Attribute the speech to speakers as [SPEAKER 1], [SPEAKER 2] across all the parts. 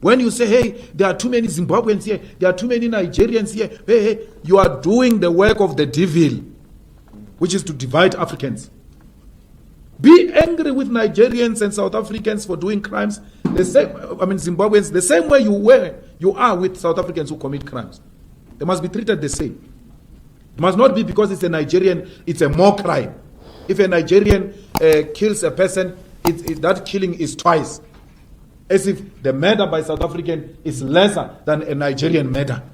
[SPEAKER 1] When you say, hey, there are too many Zimbabweans here, there are too many Nigerians here, hey, you are doing the work of the devil, which is to divide Africans. Be angry with Nigerians and South Africans for doing crimes, Zimbabweans, the same way you are with South Africans who commit crimes. They must be treated the same. It must not be because it's a Nigerian, it's a more crime. If a Nigerian kills a person, that killing is twice. As if the murder by South African is lesser than a Nigerian murder.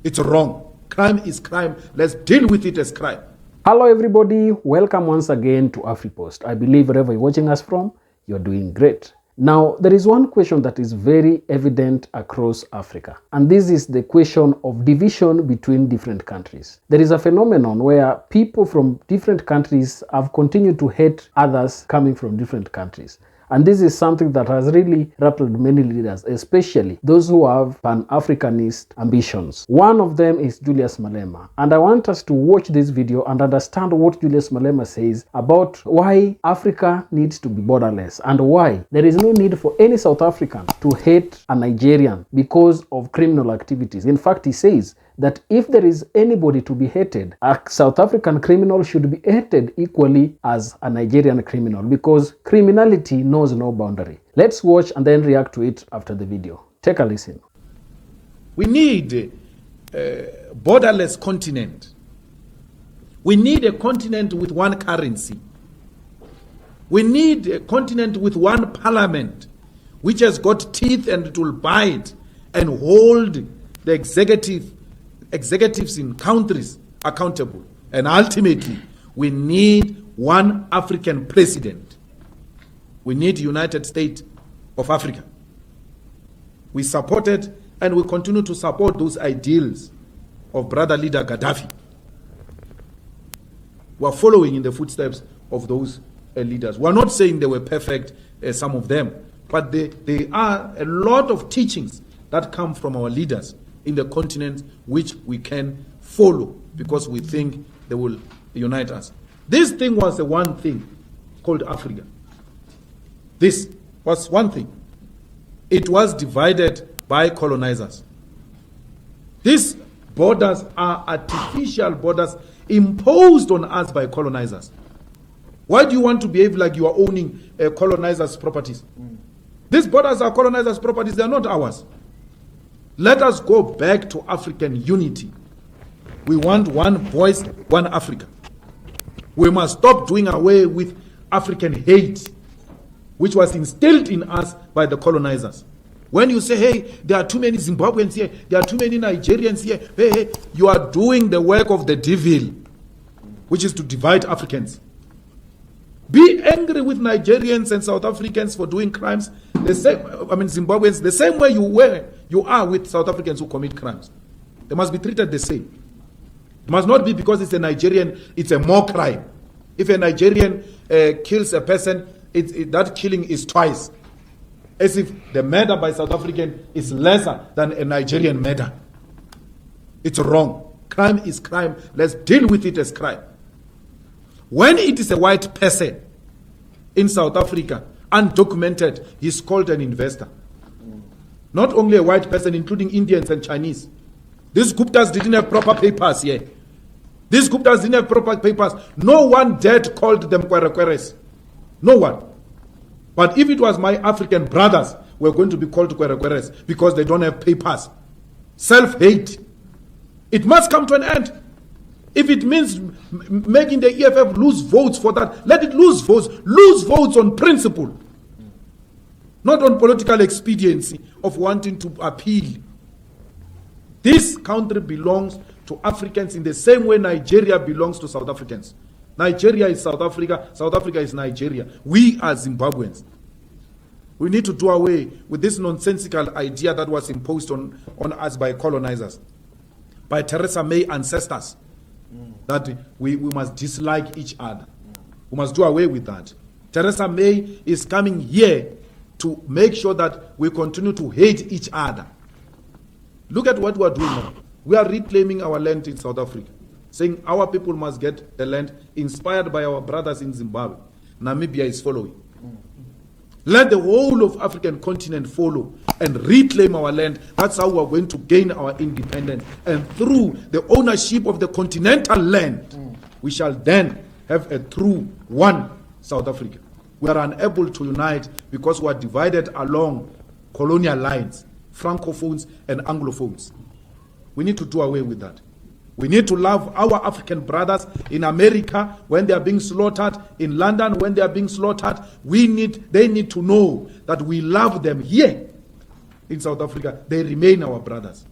[SPEAKER 1] It's wrong. Crime is crime. Let's deal with it as crime.
[SPEAKER 2] Hello everybody, welcome once again to AfriPost. I believe wherever you're watching us from, you're doing great. Now, there is one question that is very evident across Africa, and this is the question of division between different countries. There is a phenomenon where people from different countries have continued to hate others coming from different countries. And this is something that has really rattled many leaders, especially those who have pan-Africanist ambitions. One of them is Julius Malema. And I want us to watch this video and understand what Julius Malema says about why Africa needs to be borderless and why there is no need for any South African to hate a Nigerian because of criminal activities. In fact, he says that if there is anybody to be hated, a South African criminal should be hated equally as a Nigerian criminal because criminality knows no boundary. Let's watch and then react to it after the video. Take a listen.
[SPEAKER 1] We need a borderless continent. We need a continent with one currency. We need a continent with one parliament, which has got teeth and it will bite and hold the executives in countries accountable. And ultimately, we need one African president. We need United States of Africa. We supported and we continue to support those ideals of brother leader Gaddafi. We are following in the footsteps of those leaders. We are not saying they were perfect, some of them, but there are a lot of teachings that come from our leaders in the continent which we can follow because we think they will unite us. This thing was the one thing called Africa. This was one thing. It was divided by colonizers. These borders are artificial borders imposed on us by colonizers. Why do you want to behave like you are owning colonizers' properties? These borders are colonizers' properties, they are not ours. Let us go back to African unity. We want one voice, one Africa. We must stop doing away with African hate, which was instilled in us by the colonizers. When you say, hey, there are too many Zimbabweans here, there are too many Nigerians here, hey, you are doing the work of the devil, which is to divide Africans. Be angry with Nigerians and South Africans for doing crimes, the same, Zimbabweans, the same way you are with South Africans who commit crimes. They must be treated the same. It must not be because it's a Nigerian, it's a more crime. If a Nigerian kills a person, that killing is twice. As if the murder by South African is lesser than a Nigerian murder. It's wrong. Crime is crime. Let's deal with it as crime. When it is a white person in South Africa, undocumented, he's called an investor. Not only a white person, including Indians and Chinese. These Guptas didn't have proper papers here. These Guptas didn't have proper papers. No one dared called them Kwerekweres. No one. But if it was my African brothers, we're going to be called Kwerekweres because they don't have papers. Self-hate. It must come to an end. If it means making the iive lose votes for that, let it lose votes. Lose votes on principle. Not on political expediency of wanting to appeal. This country belongs to Africans in the same way Nigeria belongs to South Africans. Nigeria is South Africa. South Africa is Nigeria. We are Zimbabweans. We need to do away with this nonsensical idea that was imposed on us by colonizers, by Theresa May ancestors. That we must dislike each other. We must do away with that. Theresa May is coming here to make sure that we continue to hate each other. Look at what we are doing now. We are reclaiming our land in South Africa, saying our people must get the land inspired by our brothers in Zimbabwe. Namibia is following. Let the whole of African continent follow and reclaim our land. That's how we are going to gain our independence. And through the ownership of the continental land, we shall then have a true one South Africa. We are unable to unite because we are divided along colonial lines, Francophones and Anglophones. We need to do away with that. We need to love our African brothers in America when they are being slaughtered, in London when they are being slaughtered. They need to know that we love them here in South Africa. They remain our brothers.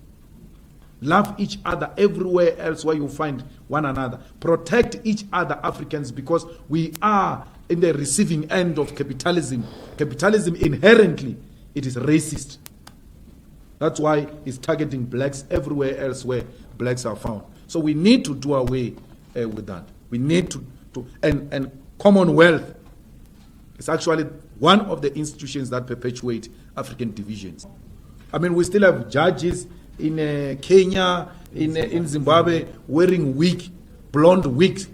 [SPEAKER 1] Love each other everywhere else where you find one another. Protect each other, Africans, because we are in the receiving end of capitalism. Capitalism inherently, it is racist. That's why it's targeting blacks everywhere else where blacks are found. So we need to do away with that. We need to and Commonwealth is actually one of the institutions that perpetuate African divisions. I mean, we still have judges in Kenya, in Zimbabwe, wearing blonde wigs.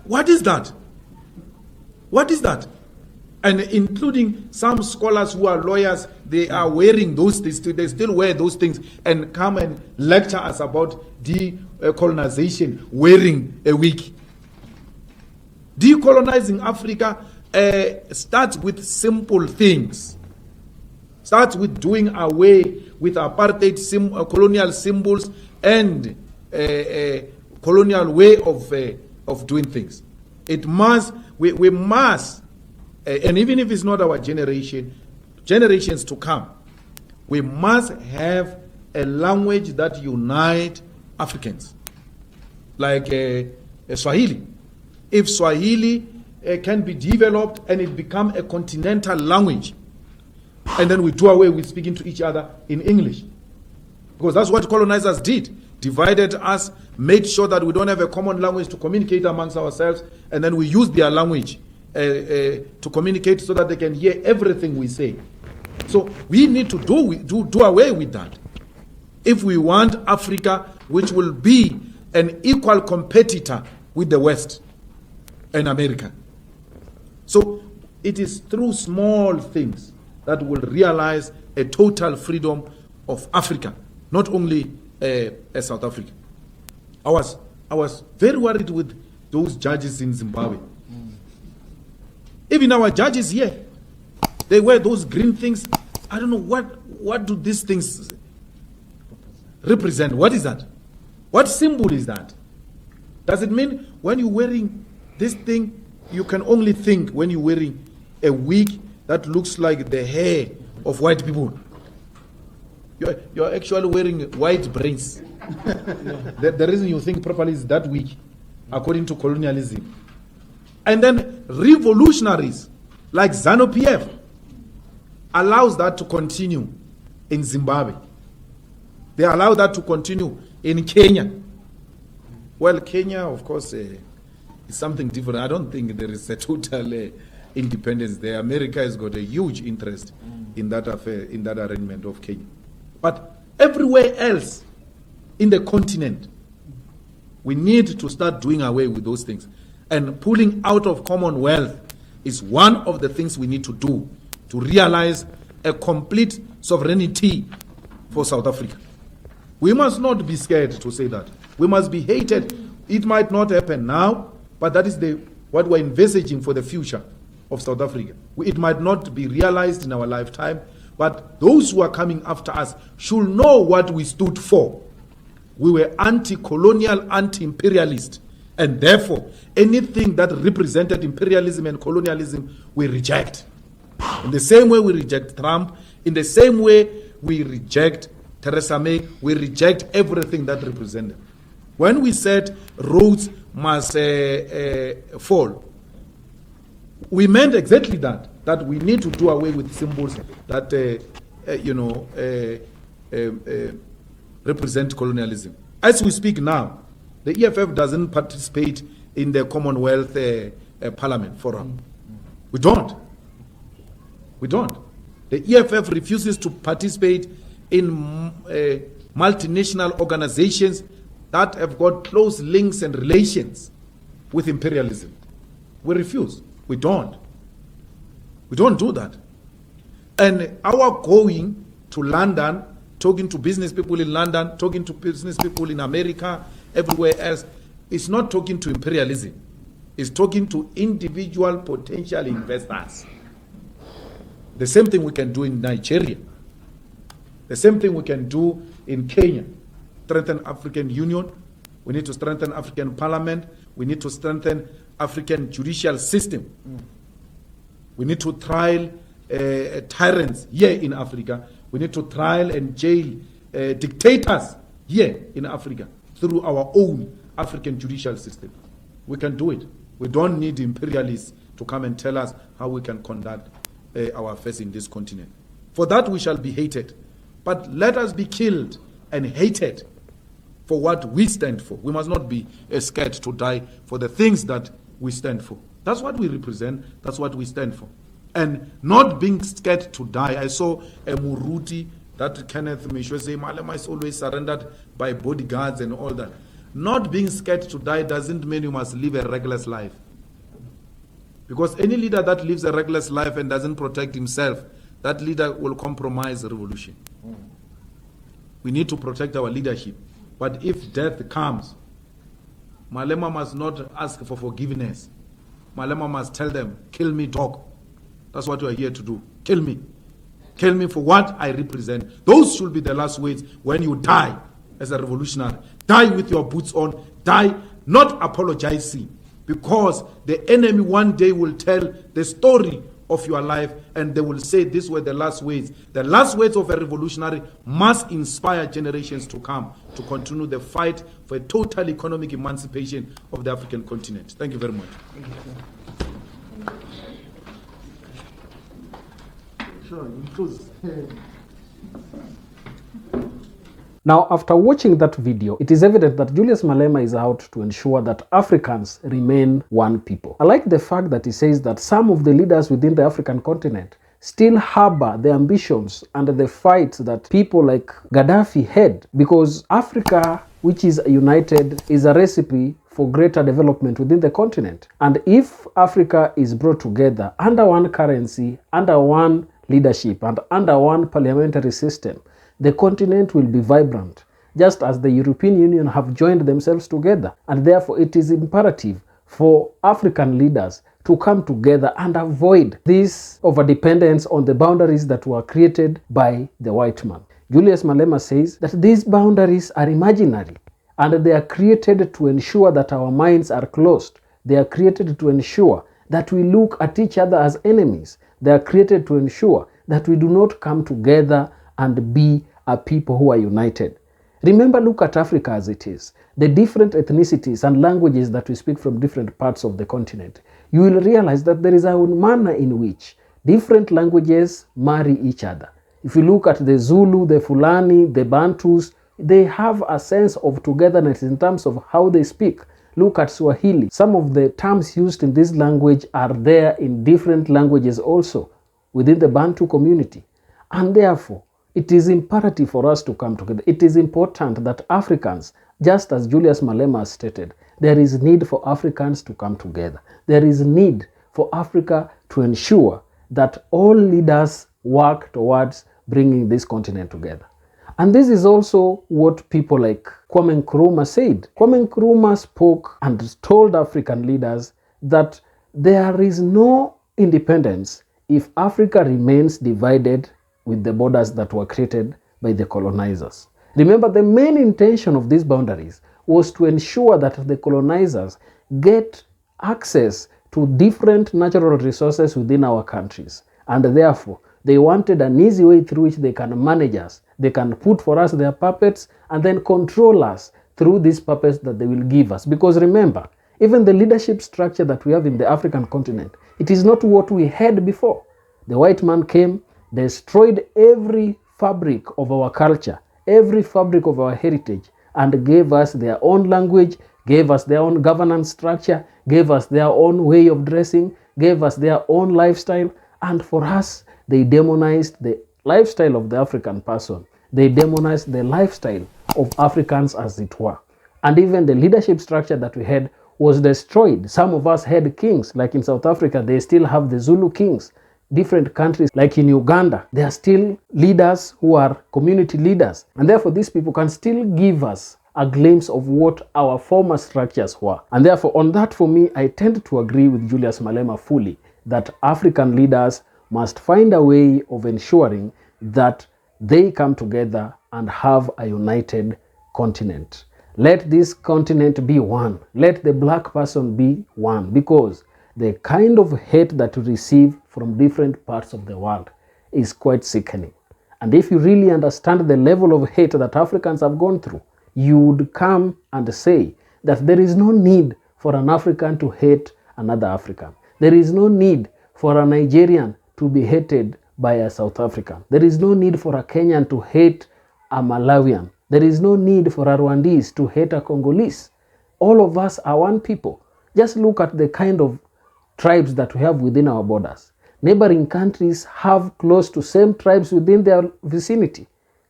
[SPEAKER 1] What is that? What is that? And including some scholars who are lawyers, they are wearing those things. They still wear those things and come and lecture us about decolonization, wearing a wig. Decolonizing Africa starts with simple things. Starts with doing away with apartheid colonial symbols and colonial way of doing things. We must, and even if it's not our generation, generations to come, we must have a language that unites Africans, like Swahili. If Swahili can be developed and it become a continental language, and then we do away with speaking to each other in English, because that's what colonizers did. Divided us, made sure that we don't have a common language to communicate amongst ourselves, and then we use their language to communicate so that they can hear everything we say. So we need to do away with that. If we want Africa, which will be an equal competitor with the West and America. So it is through small things that will realize a total freedom of Africa, not only South Africa. I was very worried with those judges in Zimbabwe. Even our judges here, they wear those green things. I don't know what do these things represent. What is that? What symbol is that? Does it mean when you're wearing this thing, you can only think when you're wearing a wig that looks like the hair of white people? You're actually wearing white brains. The reason you think properly is that wig, according to colonialism. And then revolutionaries like ZANU-PF allows that to continue in Zimbabwe. They allow that to continue in Kenya. Well, Kenya, of course, is something different. I don't think there is a total independence there. America has got a huge interest in that affair, in that arrangement of Kenya. But everywhere else in the continent, we need to start doing away with those things. And pulling out of Commonwealth is one of the things we need to do to realize a complete sovereignty for South Africa. We must not be scared to say that. We must be hated. It might not happen now, but that is what we're envisaging for the future of South Africa. It might not be realized in our lifetime, but those who are coming after us should know what we stood for. We were anti-colonial, anti-imperialist, and therefore anything that represented imperialism and colonialism we reject. In the same way we reject Trump, in the same way we reject Theresa May, we reject everything that represented. When we said roads must fall, we meant exactly that we need to do away with symbols that represent colonialism. As we speak now, the EFF doesn't participate in the Commonwealth Parliament Forum. We don't. The EFF refuses to participate in multinational organizations that have got close links and relations with imperialism. We refuse. We don't. We don't do that. And our going to London, talking to business people in London, talking to business people in America, everywhere else, is not talking to imperialism. It's talking to individual potential investors. The same thing we can do in Nigeria. The same thing we can do in Kenya. Strengthen African Union. We need to strengthen African Parliament. We need to strengthen African judicial system. We need to trial tyrants here in Africa. We need to trial and jail dictators here in Africa through our own African judicial system. We can do it. We don't need imperialists to come and tell us how we can conduct our affairs in this continent. For that we shall be hated. But let us be killed and hated for what we stand for. We must not be scared to die for the things that we stand for. That's what we represent. That's what we stand for. And not being scared to die. I saw a Muruti, that Kenneth Mishwe say, Malema is always surrendered by bodyguards and all that. Not being scared to die doesn't mean you must live a reckless life. Because any leader that lives a reckless life and doesn't protect himself, that leader will compromise the revolution. We need to protect our leadership. But if death comes, Malema must not ask for forgiveness. Malema must tell them, kill me, dog. That's what we are here to do. Kill me. Kill me for what I represent. Those should be the last words when you die as a revolutionary. Die with your boots on. Die not apologizing. Because the enemy one day will tell the story of your life and they will say these were the last words. The last words of a revolutionary must inspire generations to come to continue the fight for a total economic emancipation of the African continent. Thank you very much.
[SPEAKER 3] Thank you, sir. Sure, includes.
[SPEAKER 2] Now, after watching that video, it is evident that Julius Malema is out to ensure that Africans remain one people. I like the fact that he says that some of the leaders within the African continent still harbor the ambitions and the fights that people like Gaddafi had, because Africa, which is united, is a recipe for greater development within the continent. And if Africa is brought together under one currency, under one leadership, and under one parliamentary system, the continent will be vibrant, just as the European Union have joined themselves together. And therefore, it is imperative for African leaders to come together and avoid this overdependence on the boundaries that were created by the white man. Julius Malema says that these boundaries are imaginary and they are created to ensure that our minds are closed. They are created to ensure that we look at each other as enemies. They are created to ensure that we do not come together and be a people who are united. Remember, look at Africa as it is. The different ethnicities and languages that we speak from different parts of the continent. You will realize that there is a manner in which different languages marry each other. If you look at the Zulu, the Fulani, the Bantus, they have a sense of togetherness in terms of how they speak. Look at Swahili. Some of the terms used in this language are there in different languages also within the Bantu community. And therefore, it is imperative for us to come together. It is important that Africans, just as Julius Malema has stated, there is need for Africans to come together. There is need for Africa to ensure that all leaders work towards bringing this continent together. And this is also what people like Kwame Nkrumah said. Kwame Nkrumah spoke and told African leaders that there is no independence if Africa remains divided with the borders that were created by the colonizers. Remember, the main intention of these boundaries was to ensure that the colonizers get access to different natural resources within our countries. And therefore, they wanted an easy way through which they can manage us. They can put for us their puppets and then control us through these puppets that they will give us. Because remember, even the leadership structure that we have in the African continent, it is not what we had before. The white man came, destroyed every fabric of our culture, every fabric of our heritage, and gave us their own language, gave us their own governance structure, gave us their own way of dressing, gave us their own lifestyle. And for us, they demonized the lifestyle of the African person. They demonized the lifestyle of Africans, as it were. And even the leadership structure that we had was destroyed. Some of us had kings, like in South Africa, they still have the Zulu kings. different countries, like in Uganda, there are still leaders who are community leaders. And therefore, these people can still give us a glimpse of what our former structures were. And therefore, on that, for me, I tend to agree with Julius Malema fully that African leaders must find a way of ensuring that they come together and have a united continent. Let this continent be one. Let the black person be one, because the kind of hate that we receive from different parts of the world is quite sickening. And if you really understand the level of hate that Africans have gone through, you would come and say that there is no need for an African to hate another African. There is no need for a Nigerian to be hated by a South African. There is no need for a Kenyan to hate a Malawian. There is no need for a Rwandese to hate a Congolese. All of us are one people. Just look at the kind of tribes that we have within our borders. Neighboring countries have close to same tribes within their vicinity.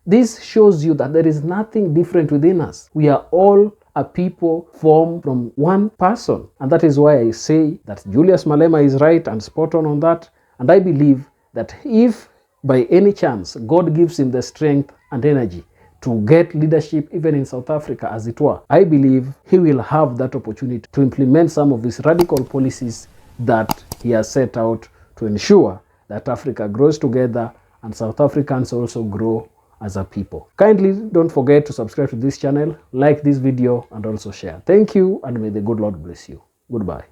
[SPEAKER 2] This shows you that there is nothing different within us. We are all a people formed from one person. And that is why I say that Julius Malema is right and spot on that. And I believe that if by any chance God gives him the strength and energy to get leadership even in South Africa, as it were, I believe he will have that opportunity to implement some of these radical policies that he has set out to ensure that Africa grows together and South Africans also grow as a people. Kindly don't forget to subscribe to this channel, like this video, and also share. Thank you, and may the good Lord bless you. Goodbye.